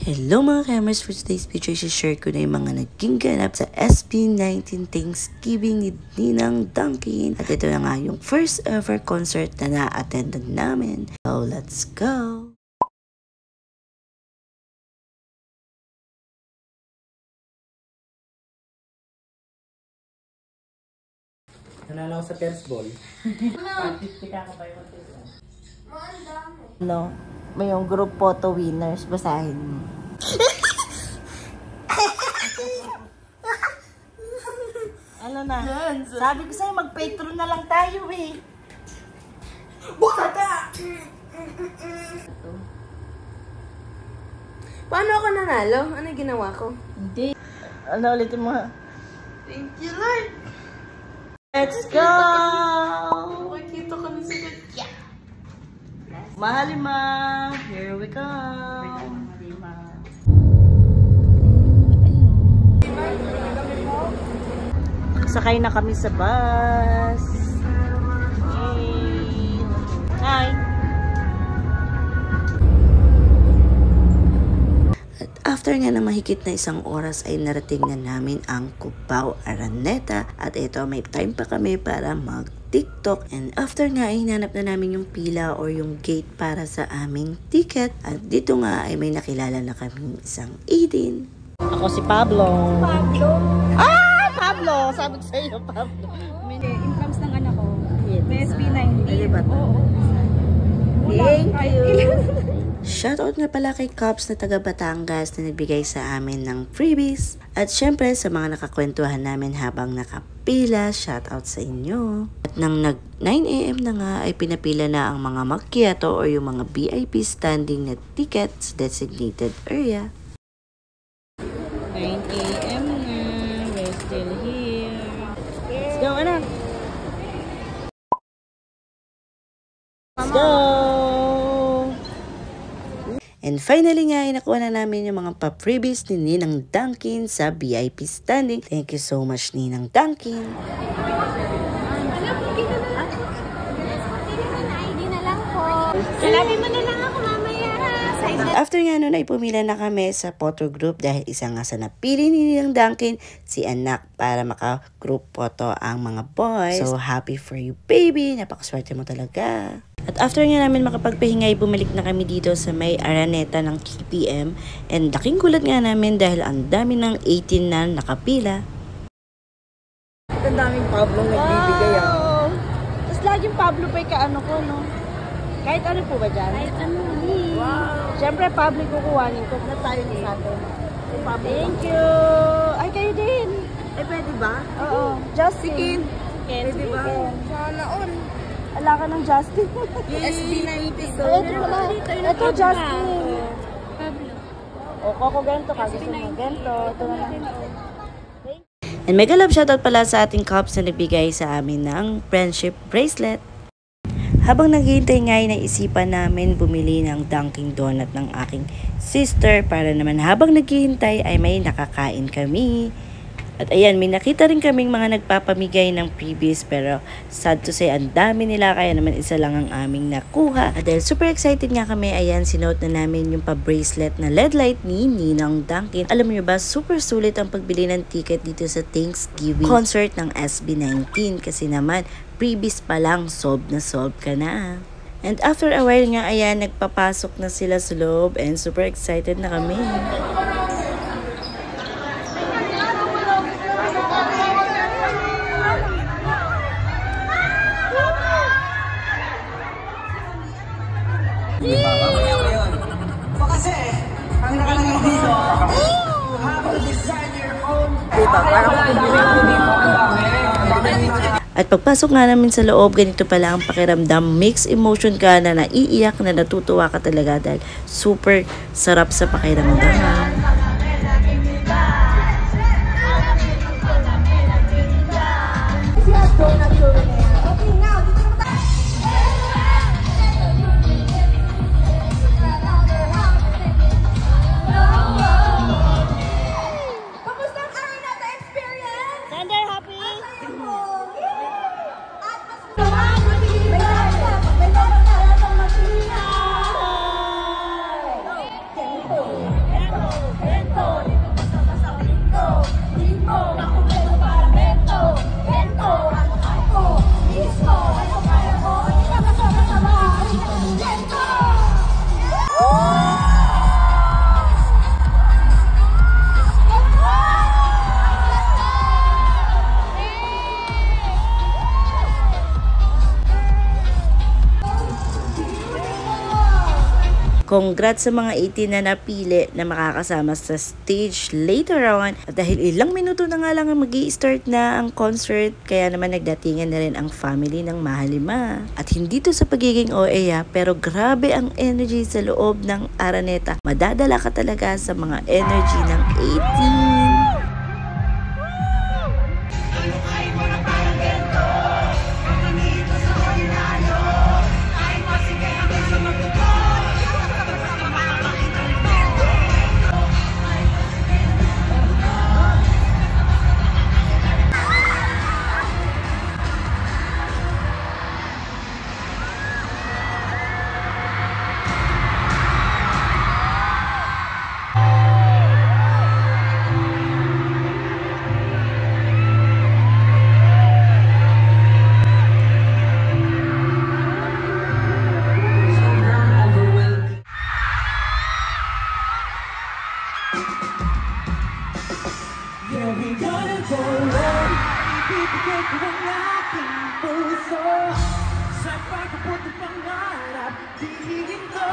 Hello mga cameras, for today's video, share ko na yung mga naging ganap sa SB19 Thanksgiving ni Ninang Duncan. At ito na nga yung first ever concert na na-attendan namin. So let's go! Nanalo sa first ball. No, may yung group photo winners, basahin mo. Ano na? Sabi ko sa'yo, mag-patron na lang tayo eh. Bukata! Paano ako nanalo? Ano ginawa ko? Hindi. Ano ulitin mo? Thank you, Lord! Let's go! Makikita ko na sa yeah. Mahalima! Here we go! Sakay na kami sa bus. Yay! Hi! At after nga na mahigit na isang oras ay narating na namin ang Cubao, Araneta. At ito, may time pa kami para mag-TikTok. And after nga ay hinanap na namin yung pila or yung gate para sa aming ticket. At dito nga ay may nakilala na kami isang 18. Ako si Pablo. Pablo! Ah! Pablo! Sabi ko sa iyo, Pablo. Incomes ng anak ko. May SB19. Oo. Thank you! Shoutout nga pala kay Cops na taga Batangas na nagbigay sa amin ng freebies. At syempre sa mga nakakwentuhan namin habang nakapila, shoutout sa inyo. At nang nag 9 AM na nga ay pinapila na ang mga macchiato o yung mga VIP standing na tickets designated area. 9 AM na, we're still here. Let's go, anak! Let's go! And finally nga, nakuha na namin yung mga pa-freebies ni Ninang Duncan sa VIP standing. Thank you so much, Ninang Duncan. Salamin mo na lang ako mamaya. After nga nun ay pumila na kami sa photo group dahil isa nga sa napili ni Ninang Duncan si anak para maka-group photo ang mga boys. So happy for you, baby. Napakaswerte mo talaga. At after nga namin makapagpahingay, bumalik na kami dito sa may Araneta ng KPM. And laking gulat nga namin dahil ang dami ng 18 na nakapila. Ang daming Pablo nagbibigay ah. Tapos laging Pablo pa kaano ko, no? Kahit ano po ba dyan? Kahit ano. Wow! Siyempre, Pablo kukuhanin ko. Na tayo ni Sato. Thank you! Ay, kayo din! Eh, pwede ba? Oo. Justin! Pwede ba? Sana all. Ala ka ng Justin. SB19. Ito pala. Ito, Justin. Pablo. O, Coco Gento ka. Gusto mo Gento. Ito na lang. And mega love shoutout pala sa ating Cops na nagbigay sa amin ng friendship bracelet. Habang naghihintay nga ay naisipan namin bumili ng Dunkin' Donut ng aking sister para naman habang naghihintay ay may nakakain kami. At ayan, may nakita rin kaming mga nagpapamigay ng freebies pero sad to say, ang dami nila kaya naman isa lang ang aming nakuha. At dahil super excited nga kami, ayan, sinuot na namin yung pa-bracelet na LED light ni Ninang Duncan. Alam niyo ba, super sulit ang pagbili ng ticket dito sa Thanksgiving concert ng SB19 kasi naman, freebies pa lang, solve na solve ka na. And after a while nga, ayan, nagpapasok na sila sa loob and super excited na kami. Kasi, ang nakalagay dito, habang design your own. Diba, parang At pagpasok nga namin sa loob, ganito pala ang pakiramdam. Mixed emotion ka na naiiyak na natutuwa ka talaga dahil super sarap sa pakiramdam. Congrats sa mga 18 na napili na makakasama sa stage later on. At dahil ilang minuto na nga lang mag-i-start na ang concert, kaya naman nagdatingan na rin ang family ng Mahalima. At hindi to sa pagiging OA pero grabe ang energy sa loob ng Araneta. Madadala ka talaga sa mga energy ng 18. Yeah, we gonna go on. Ibibigay ko ang aking puso sa pagkapunta pangarap. Dihin ko,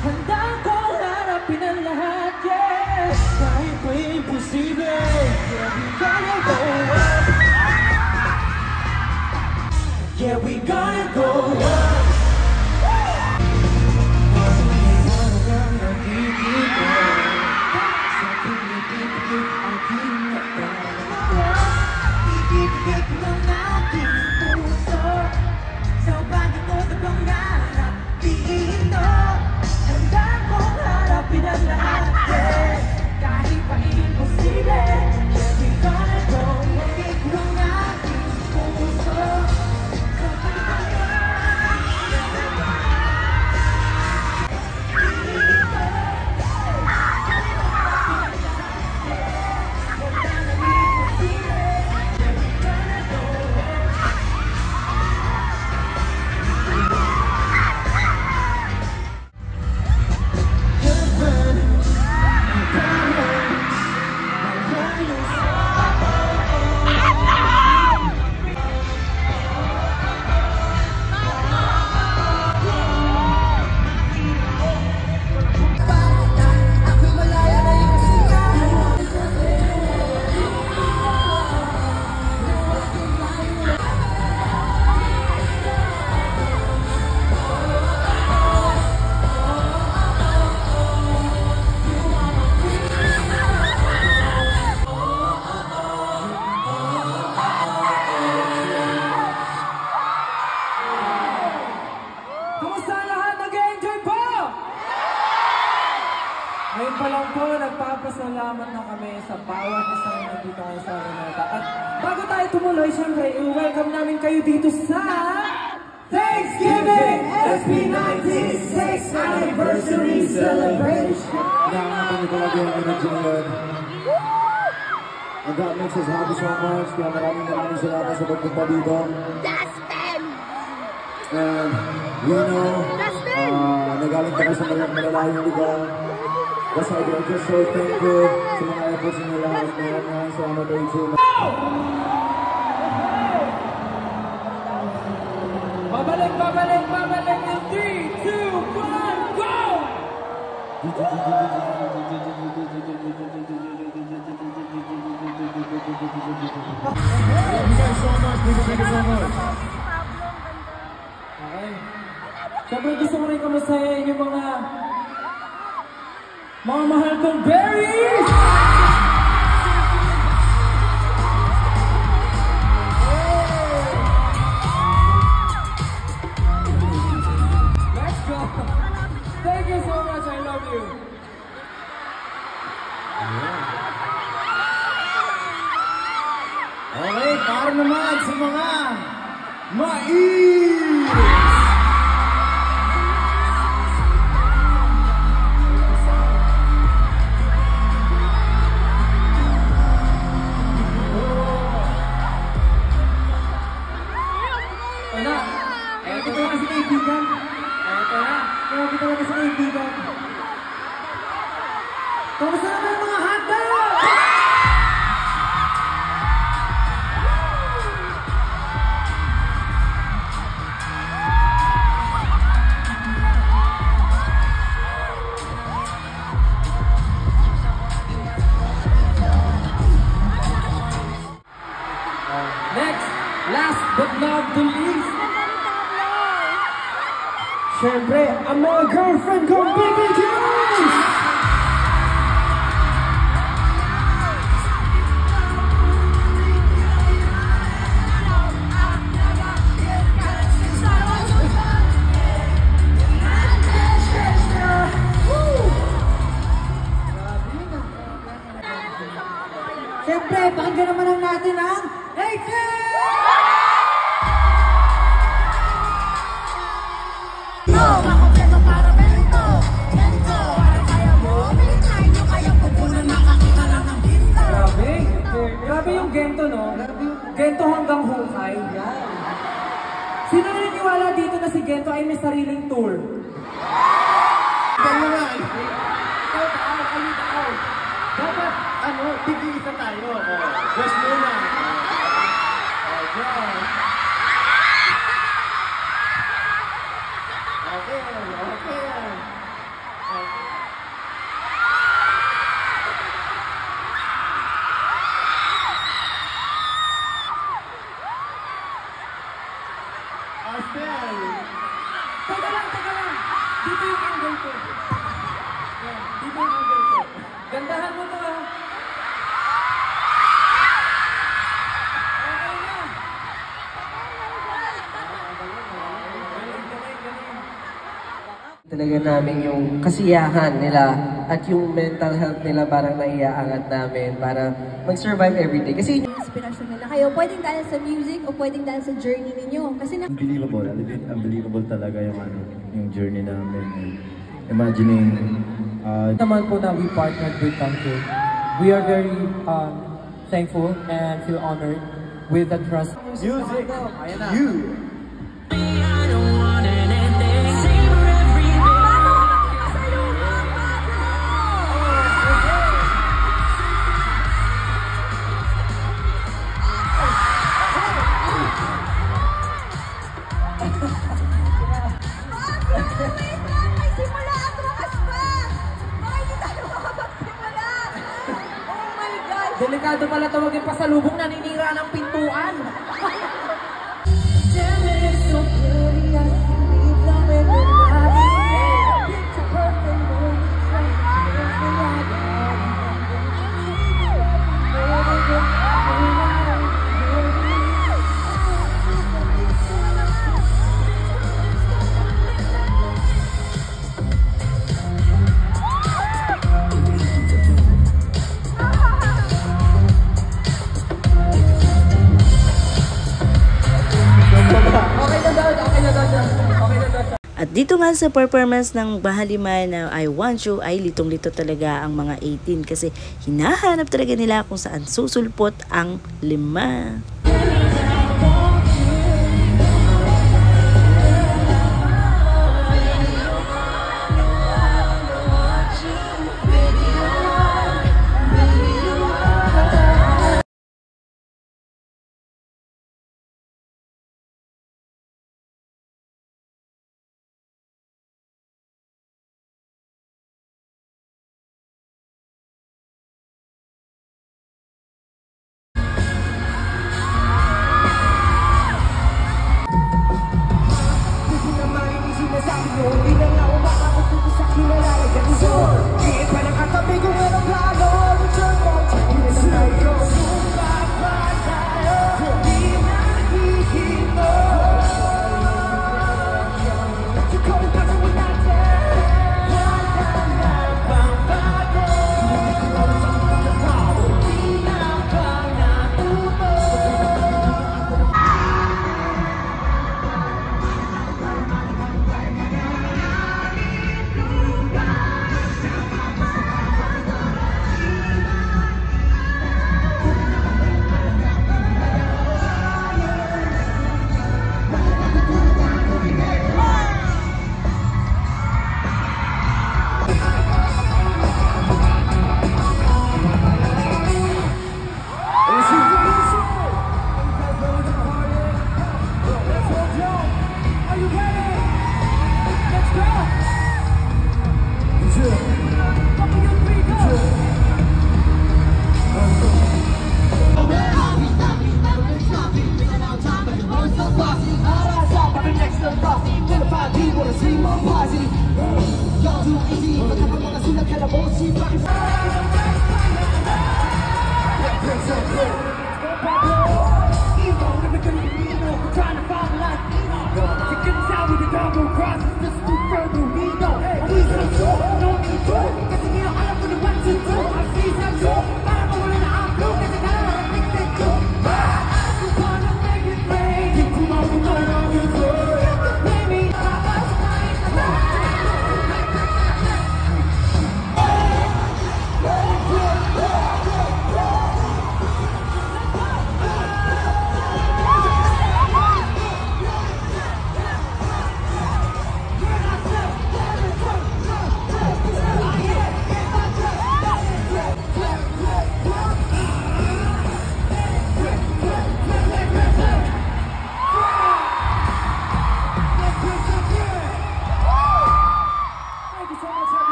handa ko harapin ang lahat, yes. Kahit pa imposible. Yeah, we gonna go on. Yeah, we gonna go on. Ngayon pa lang po, nagpapasalamat na kami sa bawat isang nandito ngayon sa Araneta. At bago tayo tumuloy, syempre, i-welcome namin kayo dito sa Thanksgiving SB96 Anniversary Celebration! Nakakaman niyo talaga yung energy ngayon. And that makes us happy so much. Kaya maraming salamat sa pagpunta dito. Dustin! And we know, nagaling kami sa malalayong lugar. That's why we're just so thankful sa mga efforts nyo lahat. Maraming salamat tayo sa Babalik in 3, 2, 1, go! Okay. Siyempre gusto ko rin kamustahin yung mga mahal kong berries! Let's go! Thank you so much, I love you! Okay, para naman sa mga mais! Kamusta naman yung mga hotdog? Next, last but not the least. Siyempre, ang mga girlfriend ko, Baby Jones! Siyempre, pakinggan naman lang natin ang 18! Grabe yung gento, no? Gento hanggang hukay. Sino naniniwala dito na si Gento ay may sariling tour? Dapat, tig-isa tayo. Just muna. Okay. Astel! Teka lang. Dito yung angle ko. Yan, dito yung angle ko. Gandahan mo to, ha? Okay na. Talaga namin yung kasiyahan nila at yung mental health nila parang naiaangat namin para mag-survive everyday. Kasi Inspirasyon nila kayo. Pwedeng dahil sa music o pwedeng dahil sa journey ninyo. Kasi Unbelievable talaga yung journey namin. Imagining, Naman po na we partnered with Tangkid. We are very thankful and feel honored with the trust. music, you. Delikado pala tawagin pasalubong, naninira ng pintuan. At dito nga sa performance ng Bahalima na I Want You ay litong-lito talaga ang mga 18 kasi hinahanap talaga nila kung saan susulpot ang 5.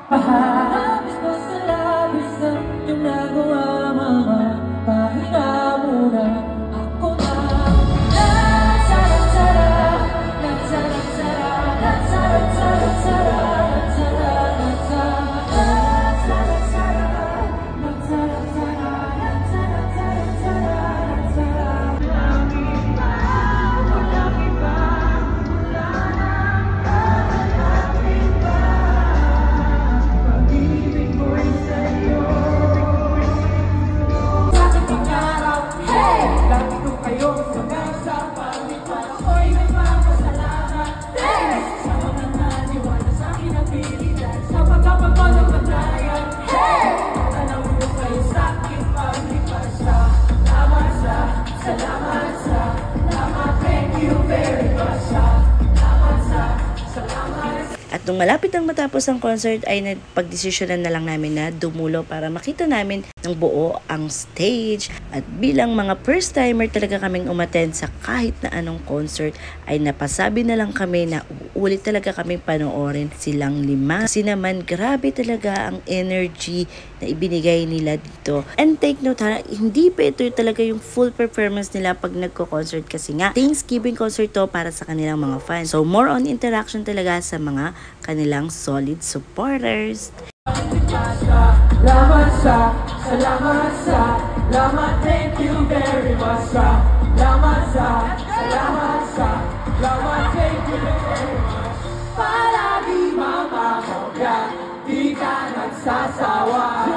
Labis mo sa labis na yung nagawa, mama. Pahinga muna, ako na. Nagsarap-sarap, nagsarap-sarap, nagsarap-sarap-sarap, nagsarap-sarap, nagsarap-sarap, nagsarap-sarap, nagsarap-sarap, nagsarap-sarap. Malapit pa, malapit pa, wala nang kahalapit pa. Pag-ibig mo'y sa'yo. Sa ating araw, hey! Lagi ko kayong sabay sa paglipas. Ako'y nagpapasalamat, hey! Sa mga naniwala sa'kin ang pilitan. Sa pagkapagod ng paglayan, hey! Tanaw ko kayo sa'king paglipas. Salamat sa, salamat, thank you very much. Salamat sa, salamat. At nung malapit ang matapos ang concert ay nagpagdesisyonan na lang namin na dumulo para makita namin ng buo ang stage. At bilang mga first timer talaga kaming umattend sa kahit na anong concert ay napasabi na lang kami na uulit talaga kaming panoorin silang 5. Kasi naman grabe talaga ang energy na ibinigay nila dito. And take note ha, hindi pa ito talaga yung full performance nila pag nagko-concert kasi nga Thanksgiving concert to para sa kanilang mga fans. So more on interaction talaga sa mga kanilang solid supporters. Salamat sa, salamat, thank you very much. Salamat sa, salamat, thank you very much. Palagi mama mo yan, di ka nagsasawa.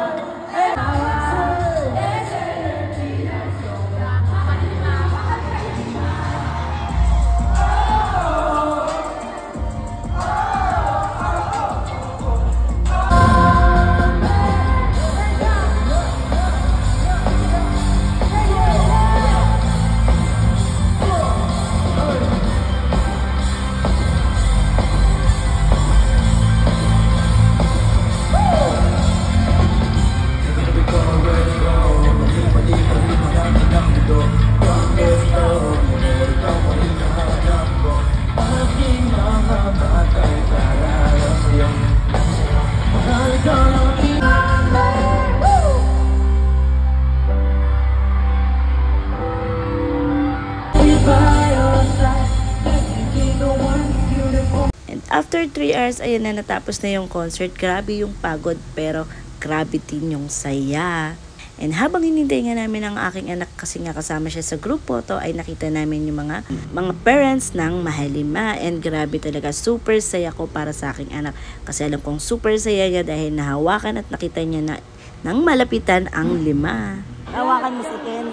After 3 hours, ayan na natapos na yung concert. Grabe yung pagod pero grabe din yung saya. And habang hinintay nga namin ang aking anak kasi nga kasama siya sa group photo ay nakita namin yung mga parents ng Mahalima. And grabe talaga, super saya ko para sa aking anak. Kasi alam kong super saya niya dahil nahawakan at nakita niya na nang malapitan ang 5. Hawakan mo si Ken.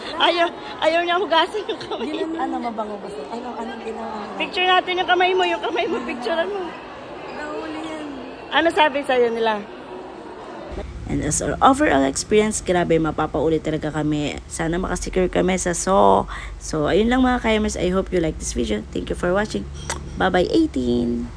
Ayaw niya hugasin yung kamay. Ano mabango ba siya? Anong ginawa? Picture natin yung kamay mo, picturean mo. Nahuli yan. Ano sabi sa'yo nila? And as our overall experience, grabe, mapapaulit talaga kami. Sana makasecure kami sa So, ayun lang mga Kayamers. I hope you like this video. Thank you for watching. Bye-bye 18!